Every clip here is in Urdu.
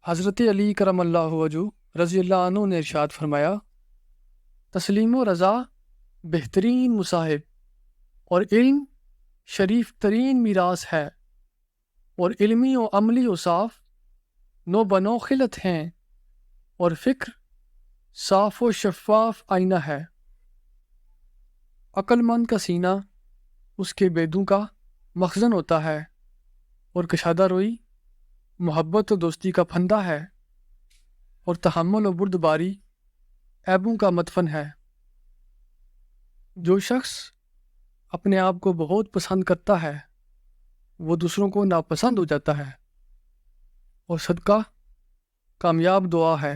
حضرت علی کرم اللہ وجہ رضی اللہ عنہ نے ارشاد فرمایا، تسلیم و رضا بہترین مصاحب اور علم شریف ترین میراث ہے، اور علمی و عملی و صاف نو بنو خلت ہیں، اور فکر صاف و شفاف آئینہ ہے۔ عقل مند کا سینہ اس کے بیدوں کا مخزن ہوتا ہے، اور کشادہ روئی محبت و دوستی کا پھندہ ہے، اور تحمل و بردباری عیبوں کا مدفن ہے۔ جو شخص اپنے آپ کو بہت پسند کرتا ہے وہ دوسروں کو ناپسند ہو جاتا ہے، اور صدقہ کامیاب دعا ہے۔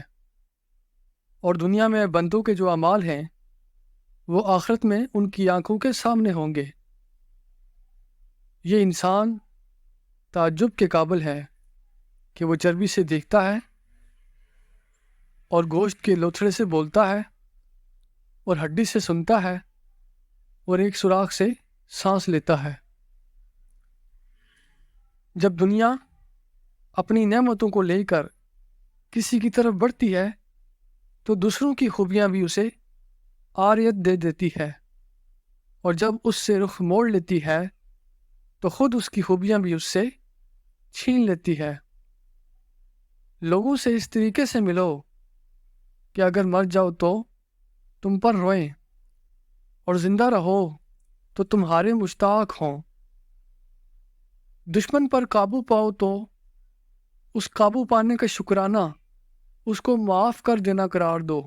اور دنیا میں بندوں کے جو اعمال ہیں وہ آخرت میں ان کی آنکھوں کے سامنے ہوں گے۔ یہ انسان تعجب کے قابل ہے کہ وہ چربی سے دیکھتا ہے، اور گوشت کے لوتھڑے سے بولتا ہے، اور ہڈی سے سنتا ہے، اور ایک سوراخ سے سانس لیتا ہے۔ جب دنیا اپنی نعمتوں کو لے کر کسی کی طرف بڑھتی ہے تو دوسروں کی خوبیاں بھی اسے عاریت دے دیتی ہے، اور جب اس سے رخ موڑ لیتی ہے تو خود اس کی خوبیاں بھی اس سے چھین لیتی ہے۔ لوگوں سے اس طریقے سے ملو کہ اگر مر جاؤ تو تم پر روئیں، اور زندہ رہو تو تمہارے مشتاق ہوں۔ دشمن پر قابو پاؤ تو اس قابو پانے کا شکرانہ اس کو معاف کر دینا قرار دو۔